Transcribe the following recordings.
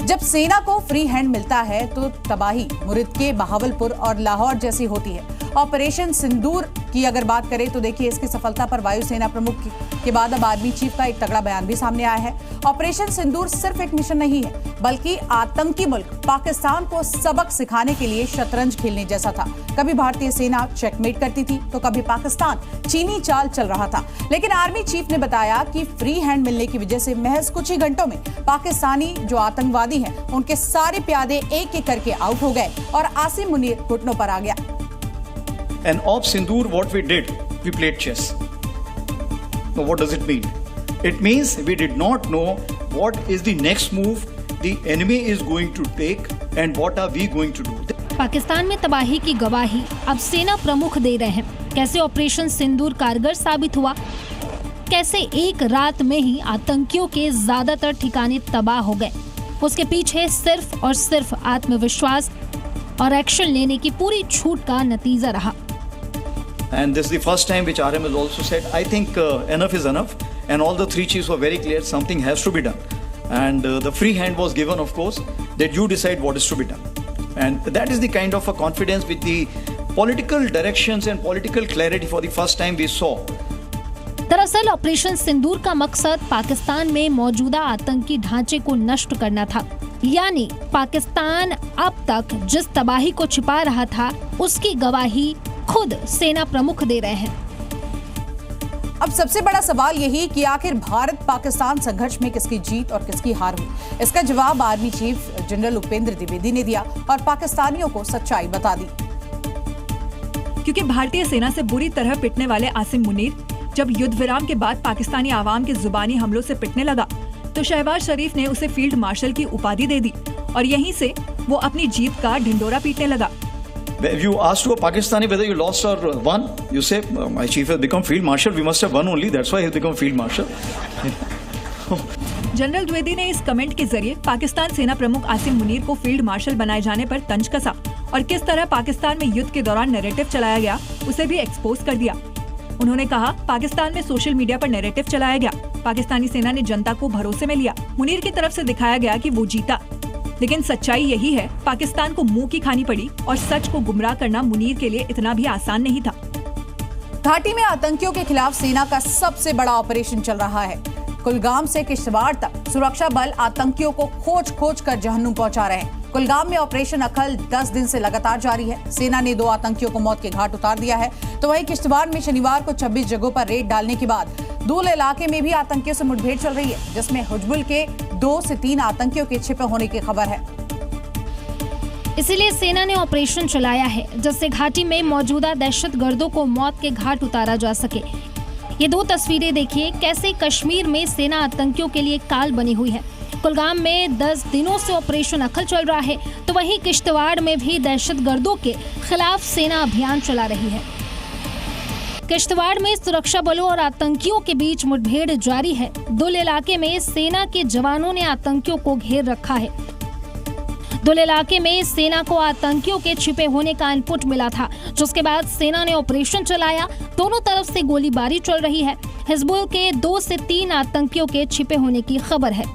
जब सेना को फ्री हैंड मिलता है तो तबाही मुरीद के बहावलपुर और लाहौर जैसी होती है। ऑपरेशन सिंदूर की अगर बात करें तो देखिए, इसकी सफलता पर वायुसेना प्रमुख के बाद अब आर्मी चीफ का एक तगड़ा बयान भी सामने आया है। ऑपरेशन सिंदूर सिर्फ एक मिशन नहीं है, बल्कि आतंकी मुल्क पाकिस्तान को सबक सिखाने के लिए शतरंज खेलने जैसा था। कभी भारतीय सेना चेकमेट करती थी तो कभी पाकिस्तान चीनी चाल चल रहा था। लेकिन आर्मी चीफ ने बताया कि फ्री हैंड मिलने की वजह से महज कुछ ही घंटों में पाकिस्तानी जो आतंकवादी हैं, उनके सारे प्यादे एक एक करके आउट हो गए और आसिम मुनीर घुटनों पर आ गया। And of Sindoor, what we did, we played chess. Now, what does it mean? It means we did not know what is the next move the enemy is going to take and what are we going to do. Pakistan में तबाही की गवाही अब सेना प्रमुख दे रहे हैं। कैसे ऑपरेशन सिंदूर कारगर साबित हुआ, कैसे एक रात में ही आतंकियों के ज्यादातर ठिकाने तबाह हो गए, उसके पीछे सिर्फ और सिर्फ आत्मविश्वास और एक्शन लेने की पूरी छूट का नतीजा रहा। And this is the first time which RM has also said, I think enough is enough, and all the three chiefs were very clear, something has to be done. And the free hand was given, of course, that you decide what is to be done. And that is the kind of a confidence with the political directions and political clarity for the first time we saw. दरअसल operation सिंदूर का मकसद पाकिस्तान में मौजूदा आतंकी ढांचे को नष्ट करना था। यानी पाकिस्तान अब तक जिस तबाही को छिपा रहा था, उसकी गवाही खुद सेना प्रमुख दे रहे हैं। अब सबसे बड़ा सवाल यही कि आखिर भारत पाकिस्तान संघर्ष में किसकी जीत और किसकी हार हुई। इसका जवाब army chief general Upendra Dwivedi ने दिया और पाकिस्तानियों को सच्चाई बता दी। क्योंकि भारतीय सेना से बुरी तरह पिटने वाले आसिम मुनीर जब युद्ध विराम के बाद पाकिस्तानी आवाम के जुबानी हमलों से पिटने लगा, तो शहबाज शरीफ ने उसे फील्ड मार्शल की उपाधि दे दी और यहीं से वो अपनी जीत का ढिंडोरा पीटने लगा। If you ask to a Pakistani whether you lost or won, you say, my chief has become field marshal. We must have won only. That's why he has become field marshal. General Dwivedi ने इस comment के जरिए पाकिस्तान सेना प्रमुख आसिम मुनीर को field marshal बनाए जाने पर तंज कसा और किस तरह पाकिस्तान में युद्ध के दौरान नैरेटिव चलाया गया, उसे भी एक्सपोज कर दिया। उन्होंने कहा, पाकिस्तान में सोशल मीडिया पर नैरेटिव चलाया गया, पाकिस्तानी सेना ने जनता को भरोसे में लिया, मुनीर की तरफ से दिखाया गया कि वो जीता। लेकिन सच्चाई यही है, पाकिस्तान को मुंह की खानी पड़ी और सच को गुमराह करना मुनीर के लिए इतना भी आसान नहीं था। घाटी में आतंकियों के खिलाफ सेना का सबसे बड़ा ऑपरेशन चल रहा है। कुलगाम से किश्तवाड़ तक सुरक्षा बल आतंकियों को खोज खोज कर जहन्नुम पहुंचा रहे हैं। कुलगाम में ऑपरेशन अखल 10 दिन से लगातार जारी है। सेना ने 2 आतंकियों को मौत के घाट उतार दिया है, तो वहीं किश्तवाड़ में शनिवार को 26 जगहों पर रेड डालने के बाद दूल इलाके में भी आतंकियों से मुठभेड़ चल रही है, जिसमें हुजबुल के 2 से 3 आतंकियों के छिपे होने की खबर है। इसीलिए सेना ने ऑपरेशन चलाया है, जिससे घाटी में मौजूदा दहशतगर्दों को मौत के घाट उतारा जा सके। ये 2 तस्वीरें देखिए, कैसे कश्मीर में सेना आतंकियों के लिए काल बनी हुई है। कुलगाम में 10 दिनों से ऑपरेशन अखल चल रहा है, तो वहीं किश्तवाड़ में भी दहशतगर्दों के खिलाफ सेना अभियान चला रही है। किश्तवाड़ में सुरक्षा बलों और आतंकियों के बीच मुठभेड़ जारी है। दुल इलाके में सेना के जवानों ने आतंकियों को घेर रखा है। दुल इलाके में सेना को आतंकियों के छिपे होने का इनपुट मिला था, जिसके बाद सेना ने ऑपरेशन चलाया। दोनों तरफ से गोलीबारी चल रही है। हिजबुल के 2 से 3 आतंकियों के छिपे होने की खबर है।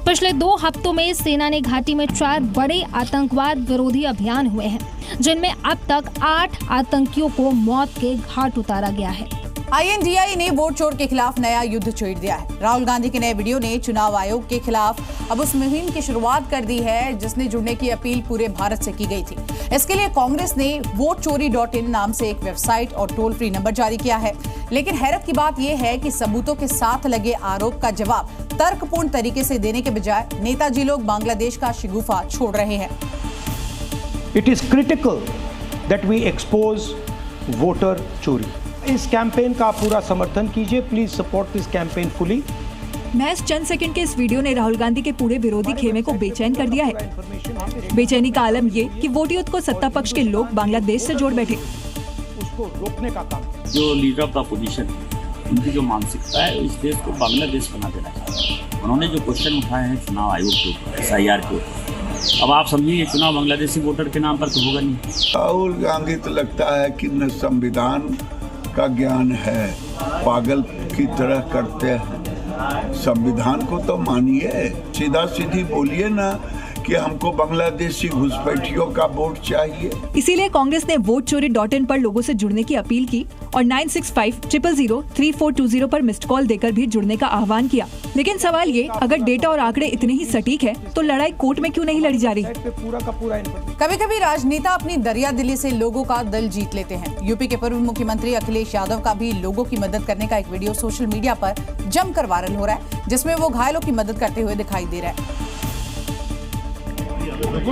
पिछले 2 हफ्तों में सेना ने घाटी में 4 बड़े आतंकवाद विरोधी अभियान हुए हैं, जिनमें अब तक 8 आतंकियों को मौत के घाट उतारा गया है। INDI ने वोट चोर के खिलाफ नया युद्ध छेड़ दिया है। राहुल गांधी के नए वीडियो ने चुनाव आयोग के खिलाफ अब उस मुहिम की शुरुआत कर दी है, जिसने जुड़ने की अपील पूरे भारत से की गई थी। इसके लिए कांग्रेस ने votechori.in नाम से एक वेबसाइट और टोल फ्री नंबर जारी किया है। लेकिन हैरत की बात यह है कि सबूतों के साथ लगे आरोप का जवाब तर्कपूर्ण तरीके से देने के बजाय नेताजी लोग बांग्लादेश का शिगुफा छोड़ रहे हैं। It is critical that we expose voter चोरी। इस कैंपेन का पूरा समर्थन कीजिए। Please support this campaign fully. महज चंद सेकंड के इस वीडियो ने राहुल गांधी के पूरे विरोधी खेमे को बेचैन कर दिया है। बेचैनी का आलम ये कि वोट युद्ध को सत्ता पक्ष के लोग बांग्लादेश से जोड़ बैठे। उसको रोकने का काम जो लीडर ऑफ द अपोजिशन, उनकी जो मानसिकता है, इस देश को बांग्लादेश बना देना चाहते हैं। उन्होंने जो क्वेश्चन उठाए हैं चुनाव आयोग के ऊपर, SIR के ऊपर, अब आप समझिए चुनाव बांग्लादेशी वोटर के नाम पर तो होगा नहीं। राहुल गांधी तो लगता है कि न संविधान का ज्ञान है, पागल की तरह करते हैं। संविधान को तो मानिए, सीधा सीधी बोलिए ना कि हमको बांग्लादेशी घुसपैठियों का वोट चाहिए। इसीलिए कांग्रेस ने votechori.in पर लोगों से जुड़ने की अपील की और 9650003420 पर मिस्ड कॉल देकर भी जुड़ने का आह्वान किया। लेकिन सवाल ये, अगर डेटा और आंकड़े इतने ही सटीक है तो लड़ाई कोर्ट में क्यों नहीं लड़ी जा रही? कभी कभी राजनेता अपनी दरियादिली से लोगों का दिल जीत लेते हैं। यूपी के पूर्व मुख्यमंत्री अखिलेश यादव का भी लोगों की मदद करने का एक वीडियो सोशल मीडिया पर जमकर वायरल हो रहा है, जिसमें वो घायलों की मदद करते हुए दिखाई दे रहा है।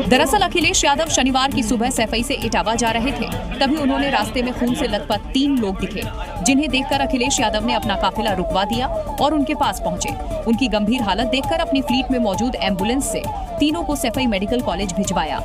दरअसल अखिलेश यादव शनिवार की सुबह सैफई से इटावा जा रहे थे, तभी उन्होंने रास्ते में खून से लथपथ 3 लोग दिखे, जिन्हें देखकर अखिलेश यादव ने अपना काफिला रुकवा दिया और उनके पास पहुंचे। उनकी गंभीर हालत देखकर अपनी फ्लीट में मौजूद एम्बुलेंस से तीनों को सैफई मेडिकल कॉलेज भिजवाया।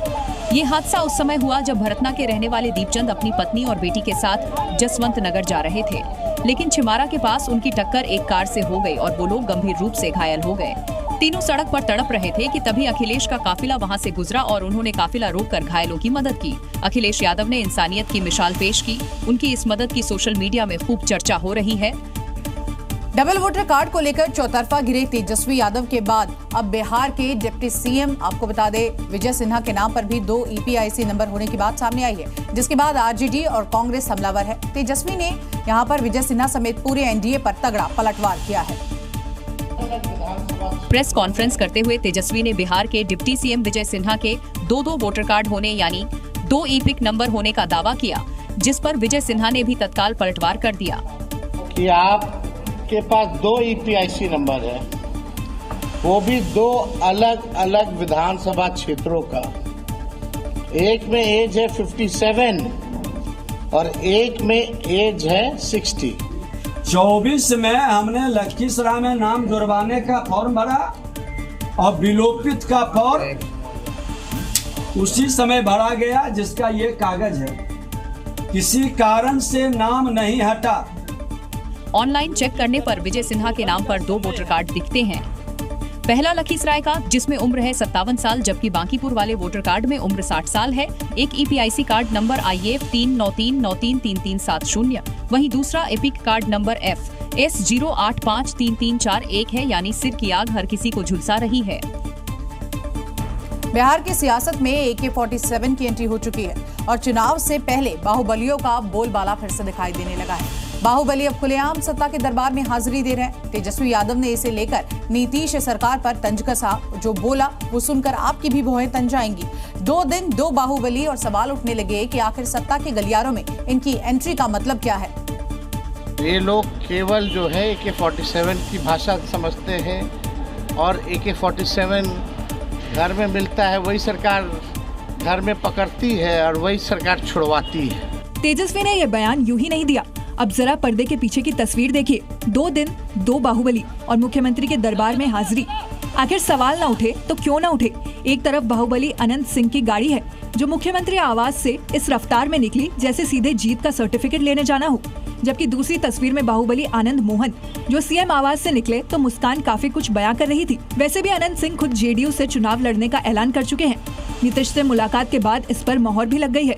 ये हादसा उस समय हुआ जब भरतना के रहने वाले दीपचंद अपनी पत्नी और बेटी के साथ जसवंत नगर जा रहे थे, लेकिन छिमारा के पास उनकी टक्कर एक कार से हो गई और वो लोग गंभीर रूप से घायल हो गए। तीनों सड़क पर तड़प रहे थे कि तभी अखिलेश का काफिला वहां से गुजरा और उन्होंने काफिला रोककर घायलों की मदद की। अखिलेश यादव ने इंसानियत की मिसाल पेश की। उनकी इस मदद की सोशल मीडिया में खूब चर्चा हो रही है। डबल वोटर कार्ड को लेकर चौतरफा घिरे तेजस्वी यादव के बाद अब बिहार के डिप्टी सीएम, आपको बता दें, विजय सिन्हा के नाम पर भी 2 EPIC नंबर होने की बात सामने आई है, जिसके बाद आरजेडी और कांग्रेस हमलावर है। तेजस्वी ने यहां पर विजय सिन्हा समेत पूरे एनडीए पर तगड़ा पलटवार किया है। प्रेस कॉन्फ्रेंस करते हुए तेजस्वी ने बिहार के डिप्टी सीएम विजय सिन्हा के 2 वोटर कार्ड होने यानी 2 EPIC नंबर होने का दावा किया, जिस पर विजय सिन्हा ने भी तत्काल पलटवार कर दिया कि आपके पास 2 EPIC नंबर है, वो भी 2 अलग अलग विधानसभा क्षेत्रों का। एक में एज है 57 और एक में एज है 60। 24 में हमने लखीसराय में नाम जुड़वाने का फॉर्म भरा और विलोपित का फॉर्म उसी समय भरा गया, जिसका ये कागज है। किसी कारण से नाम नहीं हटा। ऑनलाइन चेक करने पर विजय सिन्हा के नाम पर 2 वोटर कार्ड दिखते हैं। पहला लखीसराय का, जिसमें उम्र है 57 साल, जबकि बांकीपुर वाले वोटर कार्ड में उम्र 60 साल है। एक EPIC कार्ड नंबर IF 393933370, वहीं दूसरा एपिक कार्ड नंबर FS08533441 है, यानी सिर की आग हर किसी को झुलसा रही है। बिहार की सियासत में AK-47 की एंट्री हो चुकी है और चुनाव से पहले बाहुबलियों का बोलबाला फिर से दिखाई देने लगा है। बाहुबली अब खुलेआम सत्ता के दरबार में हाजिरी दे रहे हैं। तेजस्वी यादव ने इसे लेकर नीतीश सरकार पर तंज कसा। जो बोला वो सुनकर आपकी भी भौहें तन जाएंगी। 2 दिन 2 बाहुबली और सवाल उठने लगे कि आखिर सत्ता के गलियारों में इनकी एंट्री का मतलब क्या है। ये लोग केवल जो है AK-47 की भाषा समझते हैं और AK-47 घर में मिलता है, वही सरकार घर में पकड़ती है और वही सरकार छुड़वाती है। तेजस्वी ने यह बयान यूं ही नहीं दिया। अब जरा पर्दे के पीछे की तस्वीर देखिए। 2 दिन 2 बाहुबली और मुख्यमंत्री के दरबार में हाजिरी। आखिर सवाल न उठे तो क्यों न उठे। एक तरफ बाहुबली अनंत सिंह की गाड़ी है, जो मुख्यमंत्री आवास से इस रफ्तार में निकली जैसे सीधे जीत का सर्टिफिकेट लेने जाना हो, जबकि दूसरी तस्वीर में बाहुबली आनंद मोहन, जो सीएम आवास से निकले तो मुस्कान काफी कुछ बयां कर रही थी। वैसे भी अनंत सिंह खुद JDU से चुनाव लड़ने का ऐलान कर चुके हैं। नीतीश से मुलाकात के बाद इस पर मोहर भी लग गई है।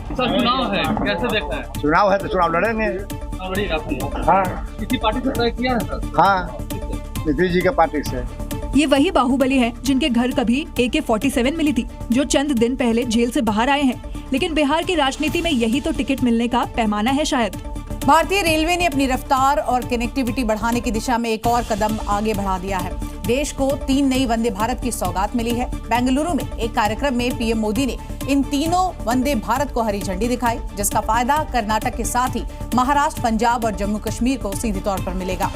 चुनाव है, कैसे देखता है? चुनाव है तो चुनाव लड़ेंगे। हाँ, किसी पार्टी से तय किया है सर? हाँ, नीतीश जी के पार्टी से। ये वही बाहुबली हैं जिनके घर कभी AK-47 मिली थी, जो चंद दिन पहले जेल से बाहर आए हैं। लेकिन बिहार की राजनीति में यही तो टिकट मिलने का पैमाना है शायद। भारतीय रेलवे ने अपनी रफ्तार और कनेक्टिविटी बढ़ाने की दिशा में एक और कदम आगे बढ़ा दिया है। देश को 3 नई वंदे भारत की सौगात मिली है। बेंगलुरु में एक कार्यक्रम में पीएम मोदी ने इन तीनों वंदे भारत को हरी झंडी दिखाई, जिसका फायदा कर्नाटक के साथ ही महाराष्ट्र, पंजाब और जम्मू कश्मीर को सीधे तौर पर मिलेगा।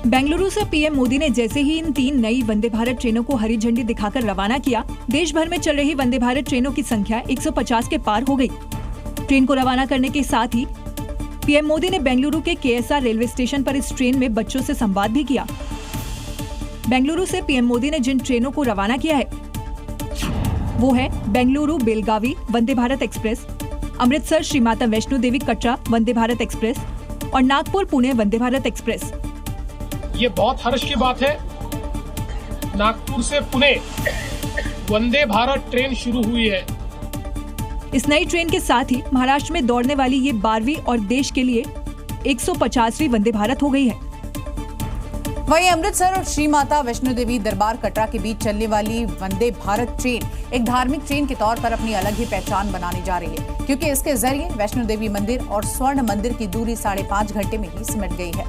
बेंगलुरु से पीएम मोदी ने जैसे ही इन 3 नई वंदे भारत ट्रेनों को हरी झंडी दिखाकर रवाना किया, देश भर में चल रही वंदे भारत ट्रेनों की संख्या 150 के पार हो गई। ट्रेन को रवाना करने के साथ ही पीएम मोदी ने बेंगलुरु के KSR रेलवे स्टेशन पर इस ट्रेन में बच्चों से संवाद भी किया। बेंगलुरु से पीएम मोदी ने जिन ट्रेनों को रवाना किया है वो है बेंगलुरु बेलगावी वंदे भारत एक्सप्रेस, अमृतसर श्री माता वैष्णो देवी कटरा वंदे भारत एक्सप्रेस और नागपुर पुणे वंदे भारत एक्सप्रेस। ये बहुत हर्ष की बात है। नागपुर से पुणे वंदे भारत ट्रेन शुरू हुई है। इस नई ट्रेन के साथ ही महाराष्ट्र में दौड़ने वाली ये 12वीं और देश के लिए 150वीं वंदे भारत हो गई है। वहीं अमृतसर और श्री माता वैष्णो देवी दरबार कटरा के बीच चलने वाली वंदे भारत ट्रेन एक धार्मिक ट्रेन के तौर पर अपनी अलग ही पहचान बनाने जा रही है, क्योंकि इसके जरिए वैष्णो देवी मंदिर और स्वर्ण मंदिर की दूरी 5.5 घंटे में ही सिमट गई है।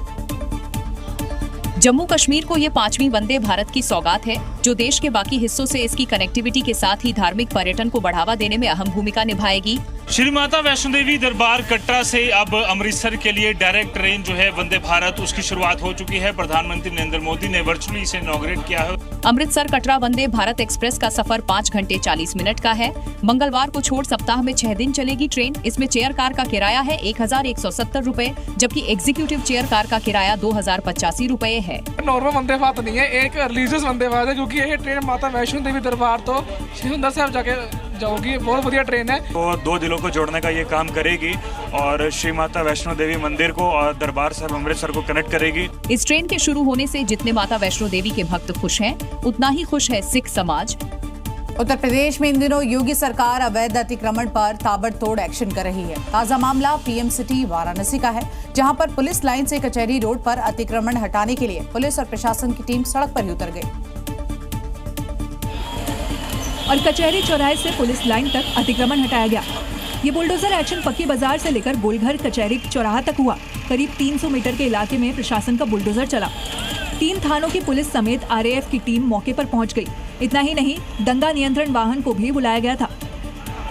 जम्मू कश्मीर को ये 5वीं वंदे भारत की सौगात है, जो देश के बाकी हिस्सों से इसकी कनेक्टिविटी के साथ ही धार्मिक पर्यटन को बढ़ावा देने में अहम भूमिका निभाएगी। श्री माता वैष्णो देवी दरबार कटरा से अब अमृतसर के लिए डायरेक्ट ट्रेन जो है वंदे भारत, उसकी शुरुआत हो चुकी है। प्रधानमंत्री नरेंद्र मोदी ने वर्चुअली इसे इनॉग्रेट किया है। अमृतसर कटरा वंदे भारत एक्सप्रेस का सफर 5 घंटे 40 मिनट का है। मंगलवार को छोड़ सप्ताह में 6 दिन चलेगी ट्रेन। इसमें चेयर कार का किराया है 1170 रुपए, जबकि एग्जीक्यूटिव चेयर कार का किराया 2085 रुपए है। नॉर्मल वंदे भारत नहीं है, एक रिलीजियस वंदे भारत है, क्योंकि ये ट्रेन माता वैष्णो देवी दरबार तो सुंदर साहब जाके जाओगी। बहुत बढ़िया ट्रेन है। तो 2 जिलों को जोड़ने का ये काम करेगी और श्री माता वैष्णो देवी मंदिर को और दरबार साहिब अमृतसर को कनेक्ट करेगी। इस ट्रेन के शुरू होने से जितने माता वैष्णो देवी के भक्त खुश हैं, उतना ही खुश है सिख समाज। उत्तर प्रदेश में इन दिनों योगी सरकार अवैध अतिक्रमण पर ताबड़तोड़ एक्शन कर रही है। ताजा मामला पीएम सिटी वाराणसी का है, जहां पर पुलिस लाइन से कचहरी रोड पर अतिक्रमण हटाने के लिए पुलिस और प्रशासन की टीम सड़क पर ही उतर गई और कचहरी चौराहे से पुलिस लाइन तक अतिक्रमण हटाया गया। ये बुलडोजर एक्शन पक्की बाजार से लेकर गोलघर कचहरी चौराहा तक हुआ। करीब 300 मीटर के इलाके में प्रशासन का बुलडोजर चला। 3 थानों की पुलिस समेत आरएएफ की टीम मौके पर पहुंच गई। इतना ही नहीं, दंगा नियंत्रण वाहन को भी बुलाया गया था।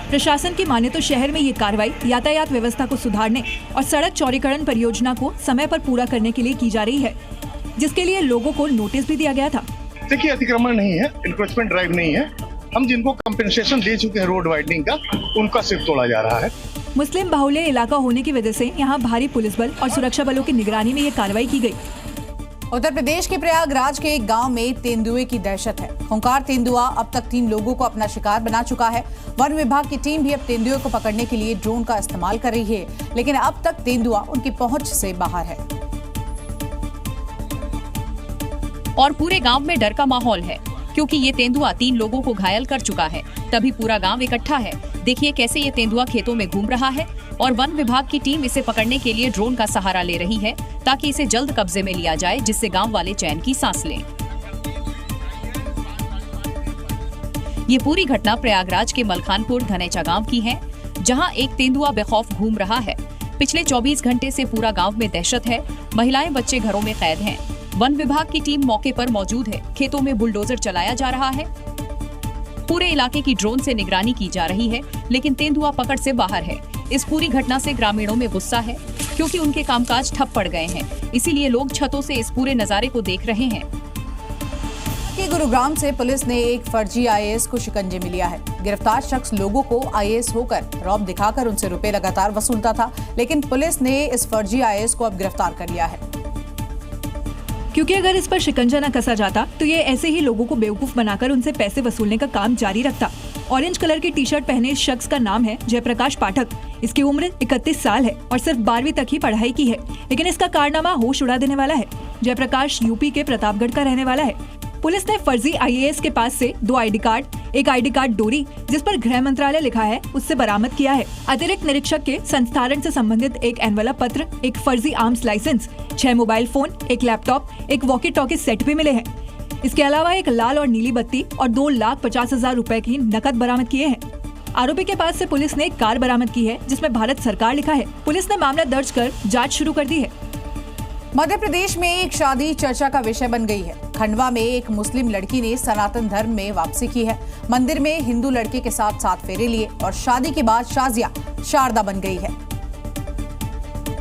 प्रशासन की माने तो शहर में ये कार्रवाई यातायात व्यवस्था को सुधारने और सड़क चौड़ीकरण परियोजना को समय पर पूरा करने के लिए की जा रही है, जिसके लिए लोगों को नोटिस भी दिया गया था। देखिए, अतिक्रमण नहीं है, इंक्रोचमेंट ड्राइव नहीं है। हम जिनको कंपेंसेशन दे चुके हैं रोड वाइडनिंग का, उनका सिर्फ तोड़ा जा रहा है। मुस्लिम बाहुल्य इलाका होने की वजह से यहाँ भारी पुलिस बल और सुरक्षा बलों की निगरानी में ये कार्रवाई की गई। उत्तर प्रदेश के प्रयागराज के एक गांव में तेंदुए की दहशत है। खूंखार तेंदुआ अब तक 3 लोगों को अपना शिकार बना चुका है। वन विभाग की टीम भी अब तेंदुए को पकड़ने के लिए ड्रोन का इस्तेमाल कर रही है, लेकिन अब तक तेंदुआ उनकी पहुंच से बाहर है और पूरे गांव में डर का माहौल है, क्योंकि ये तेंदुआ 3 लोगों को घायल कर चुका है। तभी पूरा गांव इकट्ठा है। देखिए कैसे ये तेंदुआ खेतों में घूम रहा है और वन विभाग की टीम इसे पकड़ने के लिए ड्रोन का सहारा ले रही है, ताकि इसे जल्द कब्जे में लिया जाए, जिससे गांव वाले चैन की सांस लें। ये पूरी घटना प्रयागराज के मलखानपुर धनेचा गांव की है, जहां एक तेंदुआ बेखौफ घूम रहा है। पिछले 24 घंटे से पूरा गांव में दहशत है। महिलाएं, बच्चे घरों में कैद हैं। वन विभाग की टीम मौके पर मौजूद है। खेतों में बुलडोजर चलाया जा रहा है। पूरे इलाके की ड्रोन से निगरानी की जा रही है, लेकिन तेंदुआ पकड़ से बाहर है। इस पूरी घटना से ग्रामीणों में गुस्सा है, क्योंकि उनके कामकाज ठप पड़ गए हैं। इसीलिए लोग छतों से इस पूरे नजारे को देख रहे हैं। गुरुग्राम से पुलिस ने एक फर्जी आईएएस को शिकंजे में लिया है। गिरफ्तार शख्स लोगों को आईएएस होकर रौब दिखाकर उनसे रुपए लगातार वसूलता था, लेकिन पुलिस ने इस फर्जी आईएएस को अब गिरफ्तार कर लिया है, क्योंकि अगर इस पर शिकंजा न कसा जाता तो ये ऐसे ही लोगों को बेवकूफ बनाकर उनसे पैसे वसूलने का काम जारी रखता। ऑरेंज कलर की टी-शर्ट पहने इस शख्स का नाम है जयप्रकाश पाठक। इसकी उम्र 31 साल है और सिर्फ 12वीं तक ही पढ़ाई की है, लेकिन इसका कारनामा होश उड़ा देने वाला है। जयप्रकाश यूपी के प्रतापगढ़ का रहने वाला है। पुलिस ने फर्जी आईएएस के पास से 2 आईडी कार्ड, एक आईडी कार्ड डोरी जिस पर गृह मंत्रालय लिखा है, उससे बरामद किया है। अतिरिक्त निरीक्षक के संस्थान से संबंधित एक एनवेलप पत्र, एक फर्जी आर्म्स लाइसेंस, 6 मोबाइल फोन, एक लैपटॉप, एक वॉकी टॉकी सेट भी मिले हैं। इसके अलावा एक लाल और नीली बत्ती और 2,50,000 रुपए की नकद बरामद किए हैं। आरोपी के पास से पुलिस ने एक कार बरामद की है, जिसमें भारत सरकार लिखा है। पुलिस ने मामला दर्ज कर जाँच शुरू कर दी है। मध्य प्रदेश में एक शादी चर्चा का विषय बन गई है। खंडवा में एक मुस्लिम लड़की ने सनातन धर्म में वापसी की है। मंदिर में हिंदू लड़के के साथ 7 फेरे लिए और शादी के बाद शाजिया शारदा बन गई है।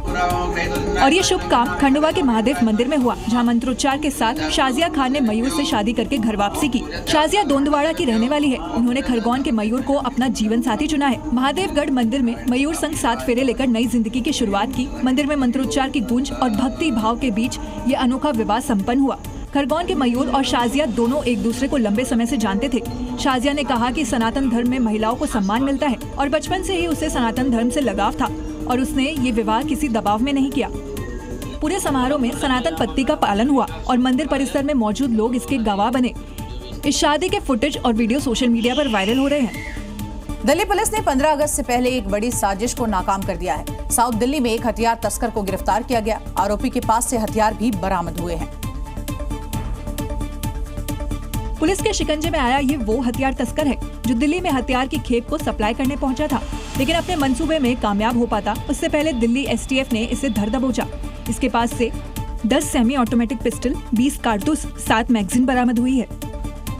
और ये शुभ काम खंडवा के महादेव मंदिर में हुआ, जहां मंत्रोच्चार के साथ शाजिया खान ने मयूर से शादी करके घर वापसी की। शाजिया दोंदवाड़ा की रहने वाली है। उन्होंने खरगोन के मयूर को अपना जीवन साथी चुना है। महादेवगढ़ मंदिर में मयूर संग 7 फेरे लेकर नई जिंदगी की शुरुआत की। मंदिर में मंत्रोच्चार की गूंज और भक्ति भाव के बीच ये अनोखा विवाह संपन्न हुआ। खरगोन के मयूर और शाजिया दोनों एक दूसरे को लंबे समय से जानते थे। शाजिया ने कहा कि सनातन धर्म में महिलाओं को सम्मान मिलता है और बचपन से ही उसे सनातन धर्म से लगाव था और उसने ये विवाह किसी दबाव में नहीं किया। पूरे समारोह में सनातन पद्धति का पालन हुआ और मंदिर परिसर में मौजूद लोग इसके गवाह बने। इस शादी के फुटेज और वीडियो सोशल मीडिया पर वायरल हो रहे हैं। दिल्ली पुलिस ने 15 अगस्त से पहले एक बड़ी साजिश को नाकाम कर दिया है। साउथ दिल्ली में एक हथियार तस्कर को गिरफ्तार किया गया। आरोपी के पास से हथियार भी बरामद हुए हैं। पुलिस के शिकंजे में आया ये वो हथियार तस्कर है जो दिल्ली में हथियार की खेप को सप्लाई करने पहुंचा था, लेकिन अपने मंसूबे में कामयाब हो पाता उससे पहले दिल्ली STF ने इसे धर दबोचा। इसके पास से 10 सेमी ऑटोमेटिक पिस्टल, 20 कारतूस, 7 मैगजीन बरामद हुई है।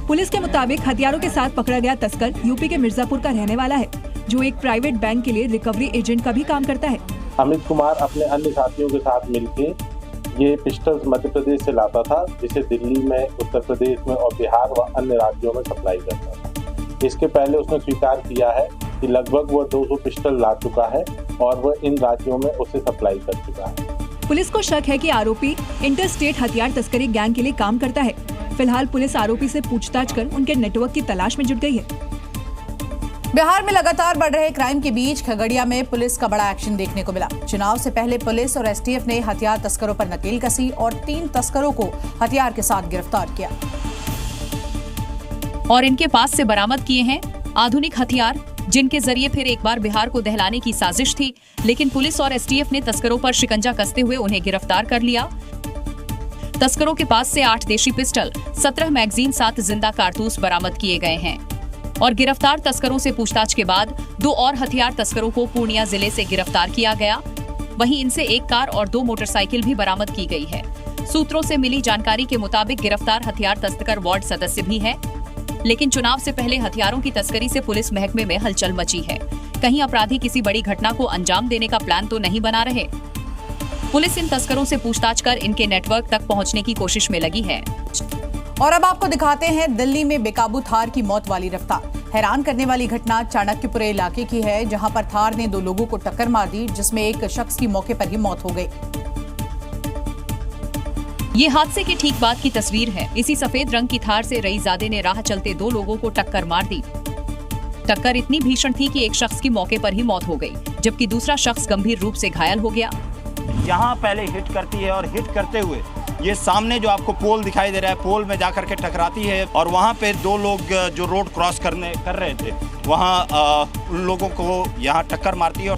पुलिस के मुताबिक हथियारों के साथ पकड़ा गया तस्कर यूपी के मिर्जापुर का रहने वाला है, जो एक प्राइवेट बैंक के लिए रिकवरी एजेंट का भी काम करता है। अमित कुमार अपने अन्य साथियों के साथ मिलकर ये पिस्टल्स मध्य प्रदेश से लाता था, जिसे दिल्ली में, उत्तर प्रदेश में और बिहार व अन्य राज्यों में सप्लाई करता था। इसके पहले उसने स्वीकार किया है कि लगभग वह 200 पिस्टल ला चुका है और वह इन राज्यों में उसे सप्लाई कर चुका है। पुलिस को शक है कि आरोपी इंटर स्टेट हथियार तस्करी गैंग के लिए काम करता है। फिलहाल पुलिस आरोपी से पूछताछ कर उनके नेटवर्क की तलाश में जुट गई है। बिहार में लगातार बढ़ रहे क्राइम के बीच खगड़िया में पुलिस का बड़ा एक्शन देखने को मिला। चुनाव से पहले पुलिस और STF ने हथियार तस्करों पर नकेल कसी और 3 तस्करों को हथियार के साथ गिरफ्तार किया और इनके पास से बरामद किए हैं आधुनिक हथियार, जिनके जरिए फिर एक बार बिहार को दहलाने की साजिश थी। लेकिन पुलिस और STF ने तस्करों पर शिकंजा कसते हुए उन्हें गिरफ्तार कर लिया। तस्करों के पास से 8 देशी पिस्टल, 17 मैगजीन, 7 जिंदा कारतूस बरामद किए गए हैं और गिरफ्तार तस्करों से पूछताछ के बाद 2 और हथियार तस्करों को पूर्णिया जिले से गिरफ्तार किया गया। वहीं इनसे 1 कार और 2 मोटरसाइकिल भी बरामद की गई है। सूत्रों से मिली जानकारी के मुताबिक गिरफ्तार हथियार तस्कर वार्ड सदस्य भी है। लेकिन चुनाव से पहले हथियारों की तस्करी से पुलिस महकमे में हलचल मची है। कहीं अपराधी किसी बड़ी घटना को अंजाम देने का प्लान तो नहीं बना रहे। पुलिस इन तस्करों से पूछताछ कर इनके नेटवर्क तक पहुंचने की कोशिश में लगी है। और अब आपको दिखाते हैं दिल्ली में बेकाबू थार की मौत वाली रफ्तार। हैरान करने वाली घटना चाणक्यपुरे इलाके की है, जहां पर थार ने 2 लोगों को टक्कर मार दी, जिसमें एक शख्स की मौके पर ही मौत हो गई। ये हादसे के ठीक बाद की तस्वीर है। इसी सफेद रंग की थार से रईसजादे ने राह चलते 2 लोगों को टक्कर मार दी। टक्कर इतनी भीषण थी कि एक शख्स की मौके पर ही मौत हो गई, जबकि दूसरा शख्स गंभीर रूप से घायल हो गया। यहाँ पहले हिट करती है और हिट करते हुए ये सामने जो आपको पोल दिखाई दे रहा है, पोल में जाकर के टकराती है और वहाँ पे 2 लोग जो रोड क्रॉस कर रहे थे, वहाँ उन लोगों को यहाँ टक्कर मारती है,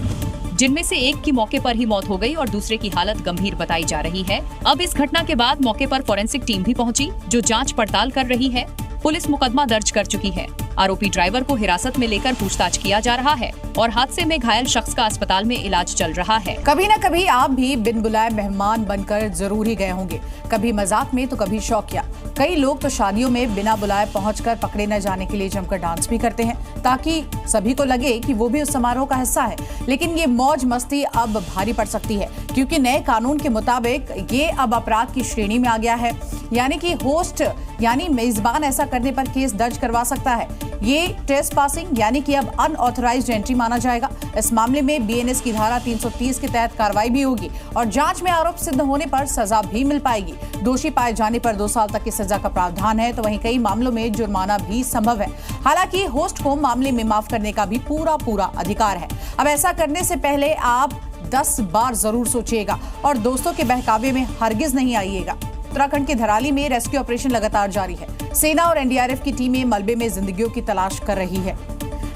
जिनमें से एक की मौके पर ही मौत हो गई और दूसरे की हालत गंभीर बताई जा रही है। अब इस घटना के बाद मौके पर फोरेंसिक टीम भी पहुंची, जो जांच पड़ताल कर रही है। पुलिस मुकदमा दर्ज कर चुकी है। आरोपी ड्राइवर को हिरासत में लेकर पूछताछ किया जा रहा है और हादसे में घायल शख्स का अस्पताल में इलाज चल रहा है। कभी न कभी आप भी बिन बुलाए मेहमान बनकर जरूर ही गए होंगे, कभी मजाक में तो कभी शौकिया। कई लोग तो शादियों में बिना बुलाए पहुंचकर पकड़े न जाने के लिए जमकर डांस भी करते हैं, ताकि सभी को लगे कि वो भी उस समारोह का हिस्सा है। लेकिन ये मौज मस्ती अब भारी पड़ सकती है, क्योंकि नए कानून के मुताबिक ये अब अपराध की श्रेणी में आ गया है। यानी कि होस्ट यानी मेजबान ऐसा करने पर केस दर्ज करवा सकता है। ये ट्रेसपासिंग यानी कि अब अनऑथराइज्ड एंट्री माना जाएगा। इस मामले में BNS की धारा 330 के तहत कार्रवाई भी होगी और जांच में आरोप सिद्ध होने पर सजा भी मिल पाएगी। दोषी पाए जाने पर 2 साल तक की सजा का प्रावधान है, तो वहीं कई मामलों में जुर्माना भी संभव है। हालांकि होस्ट को मामले में माफ करने का भी पूरा अधिकार है। अब ऐसा करने से पहले आप 10 बार जरूर सोचिएगा और दोस्तों के बहकावे में हरगिज नहीं आइएगा। उत्तराखंड के धराली में रेस्क्यू ऑपरेशन लगातार जारी है। सेना और NDRF की टीमें मलबे में जिंदगियों की तलाश कर रही है,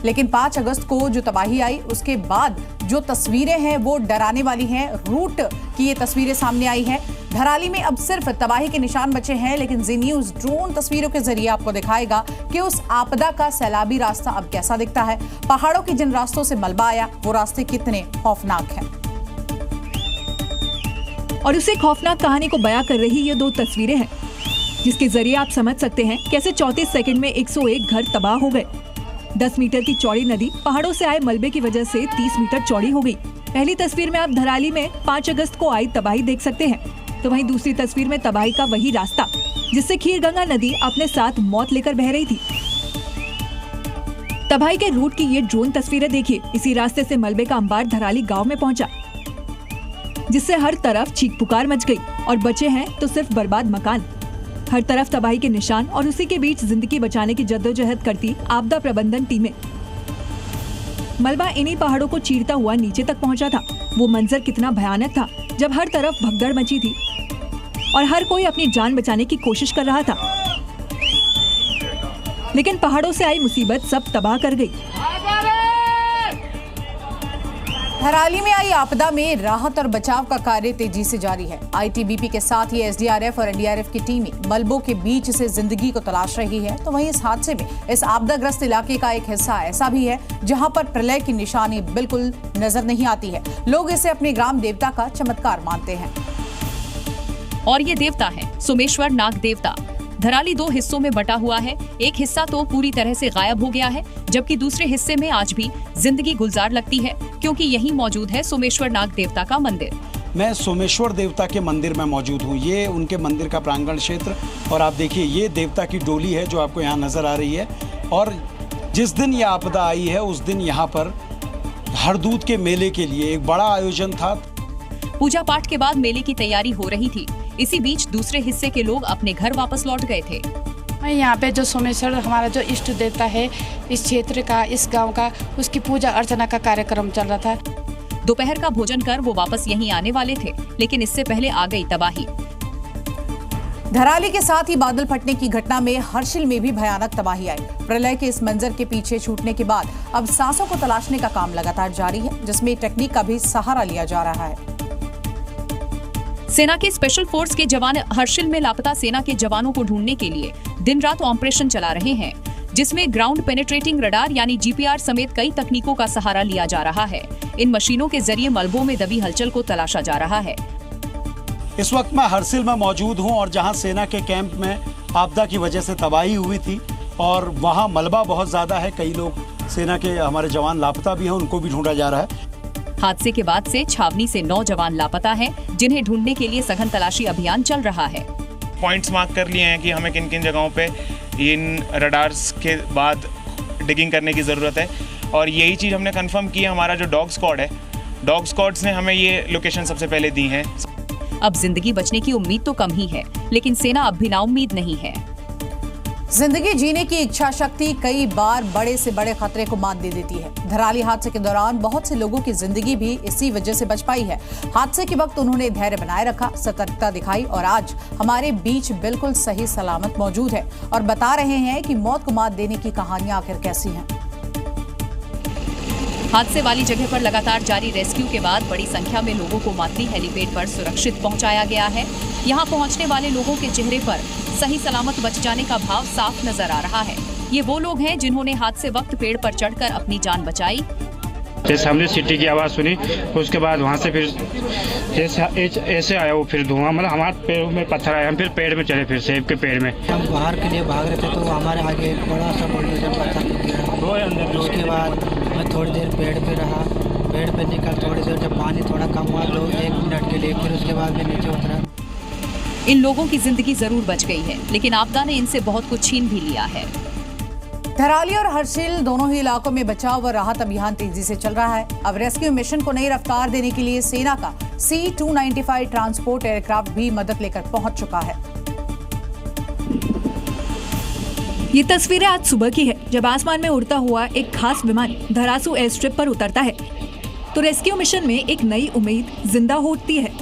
लेकिन 5 अगस्त को जो तबाही आई उसके बाद जो तस्वीरें हैं वो डराने वाली हैं। रूट की ये तस्वीरें सामने आई हैं। धराली में अब सिर्फ तबाही के निशान बचे हैं, लेकिन जी न्यूज ड्रोन तस्वीरों के जरिए आपको दिखाएगा कि उस आपदा का सैलाबी रास्ता अब कैसा दिखता है। पहाड़ों के जिन रास्तों से मलबा आया वो रास्ते कितने खौफनाक हैं। और उसे खौफनाक कहानी को बयां कर रही ये 2 तस्वीरें हैं, जिसके जरिए आप समझ सकते हैं कैसे 34 सेकंड में 101 घर तबाह हो गए। 10 मीटर की चौड़ी नदी पहाड़ों से आए मलबे की वजह से 30 मीटर चौड़ी हो गई। पहली तस्वीर में आप धराली में 5 अगस्त को आई तबाही देख सकते हैं, तो वहीं दूसरी तस्वीर में तबाही का वही रास्ता जिससे खीरगंगा नदी अपने साथ मौत लेकर बह रही थी। तबाही के रूट की ये ड्रोन तस्वीरें देखिए। इसी रास्ते से मलबे का अंबार धराली गाँव में पहुँचा, जिससे हर तरफ चीख पुकार मच गई और बचे हैं तो सिर्फ बर्बाद मकान। हर तरफ तबाही के निशान और उसी के बीच जिंदगी बचाने की जद्दोजहद करती आपदा प्रबंधन टीमें। मलबा इन्हीं पहाड़ों को चीरता हुआ नीचे तक पहुंचा था। वो मंजर कितना भयानक था जब हर तरफ भगदड़ मची थी और हर कोई अपनी जान बचाने की कोशिश कर रहा था, लेकिन पहाड़ों से आई मुसीबत सब तबाह कर गई। थराली में आई आपदा में राहत और बचाव का कार्य तेजी से जारी है। आईटीबीपी के साथ ही एसडीआरएफ और एनडीआरएफ की टीमें मलबों के बीच से जिंदगी को तलाश रही है। तो वहीं इस हादसे में इस आपदाग्रस्त इलाके का एक हिस्सा ऐसा भी है जहां पर प्रलय की निशानी बिल्कुल नजर नहीं आती है। लोग इसे अपने ग्राम देवता का चमत्कार मानते हैं। और ये देवता है सोमेश्वर नाग देवता। धराली 2 हिस्सों में बटा हुआ है। एक हिस्सा तो पूरी तरह से गायब हो गया है, जबकि दूसरे हिस्से में आज भी जिंदगी गुलजार लगती है, क्योंकि यहीं मौजूद है सोमेश्वर नाग देवता का मंदिर। मैं सोमेश्वर देवता के मंदिर में मौजूद हूँ। ये उनके मंदिर का प्रांगण क्षेत्र, और आप देखिए ये देवता की डोली है जो आपको यहाँ नजर आ रही है। और जिस दिन ये आपदा आई है उस दिन यहाँ पर हरदूत के मेले के लिए एक बड़ा आयोजन था। पूजा पाठ के बाद मेले की तैयारी हो रही थी। इसी बीच दूसरे हिस्से के लोग अपने घर वापस लौट गए थे। मैं यहाँ पे जो सोमेश्वर हमारा जो इष्ट देवता है इस क्षेत्र का, इस गांव का, उसकी पूजा अर्चना का कार्यक्रम चल रहा था। दोपहर का भोजन कर वो वापस यहीं आने वाले थे, लेकिन इससे पहले आ गई तबाही। धराली के साथ ही बादल फटने की घटना में हर्षिल में भी भयानक तबाही आई। प्रलय के इस मंजर के पीछे छूटने के बाद अब सांसों को तलाशने का काम लगातार जारी है, जिसमें टेक्निक का भी सहारा लिया जा रहा है। सेना के स्पेशल फोर्स के जवान हर्षिल में लापता सेना के जवानों को ढूंढने के लिए दिन रात ऑपरेशन चला रहे हैं, जिसमें ग्राउंड पेनिट्रेटिंग रडार यानी जीपीआर समेत कई तकनीकों का सहारा लिया जा रहा है। इन मशीनों के जरिए मलबों में दबी हलचल को तलाशा जा रहा है। इस वक्त मैं हर्षिल में मौजूद हूं, और जहां सेना के कैंप में आपदा की वजह से तबाही हुई थी और वहां मलबा बहुत ज्यादा है। कई लोग सेना के हमारे जवान लापता भी हैं, उनको भी ढूंढा जा रहा है। हादसे के बाद से छावनी से 9 जवान लापता हैं, जिन्हें ढूंढने के लिए सघन तलाशी अभियान चल रहा है। पॉइंट्स मार्क कर लिए हैं कि हमें किन किन जगहों पे इन रडार्स के बाद डिगिंग करने की ज़रूरत है, और यही चीज़ हमने कंफर्म की है। हमारा जो डॉग स्क्वाड है, डॉग स्क्वाड्स ने हमें ये लोकेशन सबसे पहले दी है। अब जिंदगी बचने की उम्मीद तो कम ही है, लेकिन सेना अब भी नाउम्मीद नहीं है। जिंदगी जीने की इच्छा शक्ति कई बार बड़े से बड़े खतरे को मात दे देती है। धराली हादसे के दौरान बहुत से लोगों की जिंदगी भी इसी वजह से बच पाई है। हादसे के वक्त उन्होंने धैर्य बनाए रखा, सतर्कता दिखाई, और आज हमारे बीच बिल्कुल सही सलामत मौजूद है और बता रहे हैं कि मौत को मात देने की कहानियां आखिर कैसी हैं। हादसे वाली जगह पर लगातार जारी रेस्क्यू के बाद बड़ी संख्या में लोगों को मातली हेलीपैड पर सुरक्षित पहुंचाया गया है। यहां पहुंचने वाले लोगों के चेहरे पर सही सलामत बच जाने का भाव साफ नजर आ रहा है। ये वो लोग हैं जिन्होंने हादसे वक्त पेड़ पर चढ़कर अपनी जान बचाई। जैसे हमने सिटी की आवाज़ सुनी, उसके बाद वहाँ से फिर ऐसे आया वो फिर धुआं, मतलब हमारे पैरों में पत्थर आया। हम फिर पेड़ में चले, फिर सेब के पेड़ में। हम बाहर के लिए भाग रहे थे तो हमारे आगे बड़ा सा बुलडोजर पत्थर गिरा। उसके बाद मैं थोड़ी देर पेड़ पे रहा, पेड़ पे निकल थोड़ी देर जब पानी थोड़ा कम हुआ तो 1 मिनट के लिए, फिर उसके बाद मैं नीचे उतरा। इन लोगों की जिंदगी जरूर बच गई है, लेकिन आपदा ने इनसे बहुत कुछ छीन भी लिया है। धराली और हर्षिल दोनों ही इलाकों में बचाव और राहत अभियान तेजी से चल रहा है। अब रेस्क्यू मिशन को नई रफ्तार देने के लिए सेना का C-295 ट्रांसपोर्ट एयरक्राफ्ट भी मदद लेकर पहुंच चुका है। ये तस्वीरें आज सुबह की है, जब आसमान में उड़ता हुआ एक खास विमान धरासू एयर स्ट्रिप पर उतरता है तो रेस्क्यू मिशन में एक नई उम्मीद जिंदा होती है।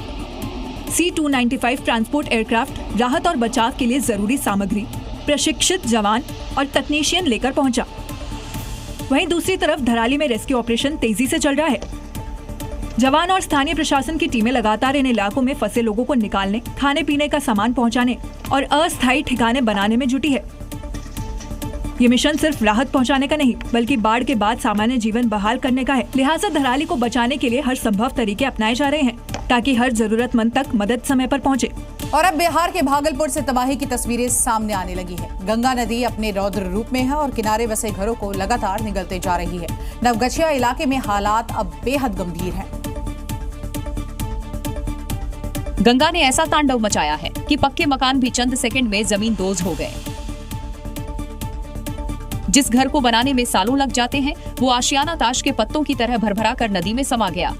C-295 ट्रांसपोर्ट एयरक्राफ्ट राहत और बचाव के लिए जरूरी सामग्री, प्रशिक्षित जवान और तकनीशियन लेकर पहुंचा। वहीं दूसरी तरफ धराली में रेस्क्यू ऑपरेशन तेजी से चल रहा है। जवान और स्थानीय प्रशासन की टीमें लगातार इन इलाकों में फंसे लोगों को निकालने, खाने पीने का सामान पहुंचाने और अस्थायी ठिकाने बनाने में जुटी है। ये मिशन सिर्फ राहत पहुंचाने का नहीं, बल्कि बाढ़ के बाद सामान्य जीवन बहाल करने का है। लिहाजा धराली को बचाने के लिए हर संभव तरीके अपनाए जा रहे हैं, ताकि हर जरूरतमंद तक मदद समय पर पहुंचे। और अब बिहार के भागलपुर से तबाही की तस्वीरें सामने आने लगी है। गंगा नदी अपने रौद्र रूप में है और किनारे बसे घरों को लगातार निगलते जा रही है। नवगछिया इलाके में हालात अब बेहद गंभीर हैं। गंगा ने ऐसा तांडव मचाया है कि पक्के मकान भी चंद सेकंड में जमींदोज हो गए। जिस घर को बनाने में सालों लग जाते हैं, वो आशियाना ताश के पत्तों की तरह भरभरा कर नदी में समा गया।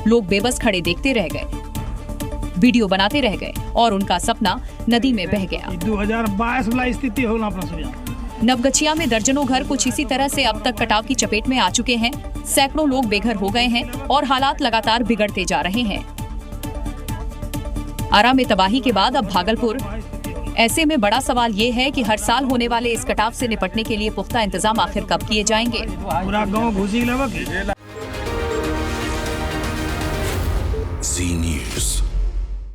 लोग बेबस खड़े देखते रह गए, वीडियो बनाते रह गए और उनका सपना नदी में बह गया। 2022 वाला स्थिति होना प्रसुया। नवगछिया में दर्जनों घर कुछ इसी तरह से अब तक कटाव की चपेट में आ चुके हैं। सैकड़ों लोग बेघर हो गए हैं और हालात लगातार बिगड़ते जा रहे हैं। आरा में तबाही के बाद अब भागलपुर। ऐसे में बड़ा सवाल ये है कि हर साल होने वाले इस कटाव से निपटने के लिए पुख्ता इंतजाम आखिर कब किए जाएंगे। पूरा गांव घुसी